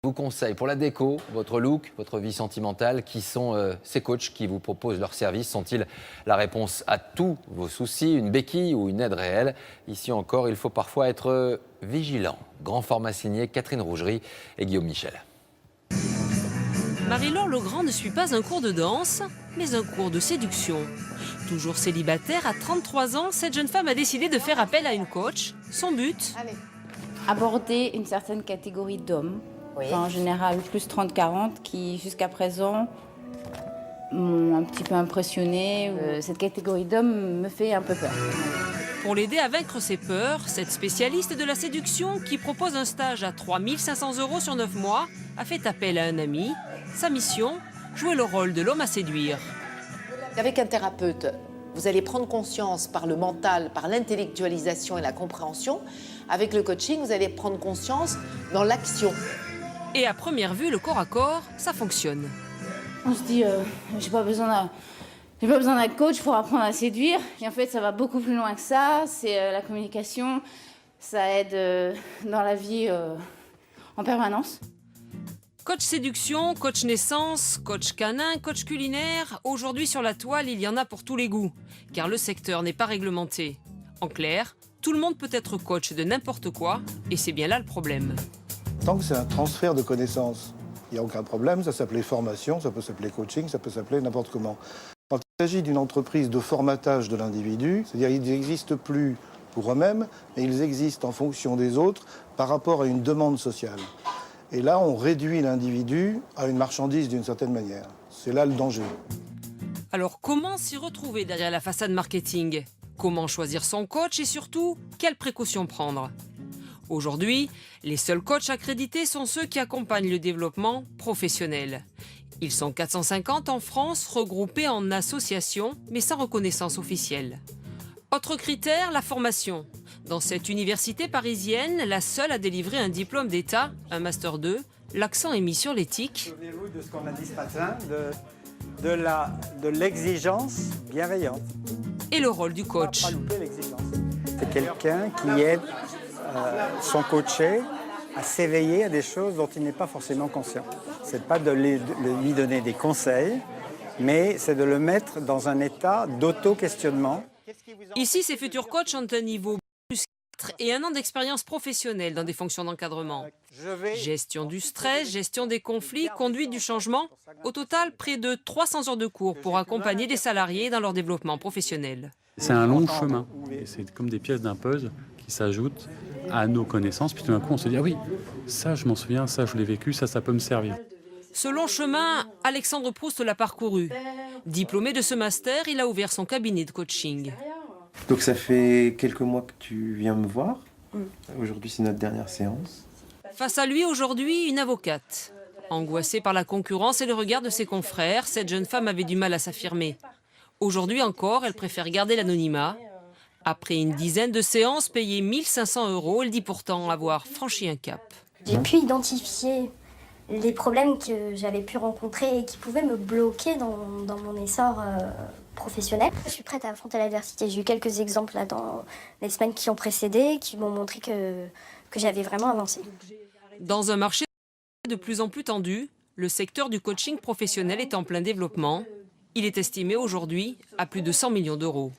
Vos conseils pour la déco, votre look, votre vie sentimentale, qui sont ces coachs qui vous proposent leurs services? Sont-ils la réponse à tous vos soucis, une béquille ou une aide réelle? Ici encore, il faut parfois être vigilant. Grand format signé Catherine Rougerie et Guillaume Michel. Marie-Laure Legrand ne suit pas un cours de danse, mais un cours de séduction. Toujours célibataire, à 33 ans, cette jeune femme a décidé de faire appel à une coach. Son but ? Aborder une certaine catégorie d'hommes, enfin, en général plus 30-40, qui jusqu'à présent m'ont un petit peu impressionnée. Cette catégorie d'hommes me fait un peu peur. Pour l'aider à vaincre ses peurs, cette spécialiste de la séduction, qui propose un stage à 3 500 € sur 9 mois, a fait appel à un ami. Sa mission, jouer le rôle de l'homme à séduire. Avec un thérapeute, vous allez prendre conscience par le mental, par l'intellectualisation et la compréhension. Avec le coaching, vous allez prendre conscience dans l'action. Et à première vue, le corps à corps, ça fonctionne. On se dit, j'ai pas besoin d'un coach pour apprendre à séduire. Et en fait, ça va beaucoup plus loin que ça. C'est la communication, ça aide dans la vie en permanence. Coach séduction, coach naissance, coach canin, coach culinaire. Aujourd'hui sur la toile, il y en a pour tous les goûts, car le secteur n'est pas réglementé. En clair, tout le monde peut être coach de n'importe quoi, et c'est bien là le problème. Tant que c'est un transfert de connaissances, il n'y a aucun problème. Ça s'appelait formation, ça peut s'appeler coaching, ça peut s'appeler n'importe comment. Quand il s'agit d'une entreprise de formatage de l'individu, c'est-à-dire qu'ils n'existent plus pour eux-mêmes, mais ils existent en fonction des autres par rapport à une demande sociale. Et là, on réduit l'individu à une marchandise d'une certaine manière. C'est là le danger. Alors comment s'y retrouver derrière la façade marketing? Comment choisir son coach et surtout, quelles précautions prendre? Aujourd'hui, les seuls coachs accrédités sont ceux qui accompagnent le développement professionnel. Ils sont 450 en France, regroupés en associations, mais sans reconnaissance officielle. Autre critère, la formation. Dans cette université parisienne, la seule à délivrer un diplôme d'État, un Master 2, l'accent est mis sur l'éthique. Souvenez-vous de ce qu'on a dit ce matin, de l'exigence bienveillante. Et le rôle du coach. Pas louper l'exigence. C'est quelqu'un qui aide son coaché à s'éveiller à des choses dont il n'est pas forcément conscient. C'est pas de lui donner des conseils, mais c'est de le mettre dans un état d'auto-questionnement. Ici, ces futurs coachs ont un niveau plus 4 et un an d'expérience professionnelle dans des fonctions d'encadrement. Gestion du stress, gestion des conflits, conduite du changement. Au total, près de 300 heures de cours pour accompagner des salariés dans leur développement professionnel. C'est un long chemin. Et c'est comme des pièces d'un puzzle qui s'ajoutent à nos connaissances. Puis tout d'un coup, on se dit, ah oui, ça, je m'en souviens, ça, je l'ai vécu, ça peut me servir. Ce long chemin, Alexandre Proust l'a parcouru. Diplômé de ce master, il a ouvert son cabinet de coaching. Donc ça fait quelques mois que tu viens me voir. Aujourd'hui, c'est notre dernière séance. Face à lui, aujourd'hui, une avocate. Angoissée par la concurrence et le regard de ses confrères, cette jeune femme avait du mal à s'affirmer. Aujourd'hui encore, elle préfère garder l'anonymat. Après une dizaine de séances payées 1 500 €, elle dit pourtant avoir franchi un cap. J'ai pu identifier les problèmes que j'avais pu rencontrer et qui pouvaient me bloquer dans mon essor professionnel. Je suis prête à affronter l'adversité. J'ai eu quelques exemples là, dans les semaines qui ont précédé qui m'ont montré que j'avais vraiment avancé. Dans un marché de plus en plus tendu, le secteur du coaching professionnel est en plein développement. Il est estimé aujourd'hui à plus de 100 millions d'euros.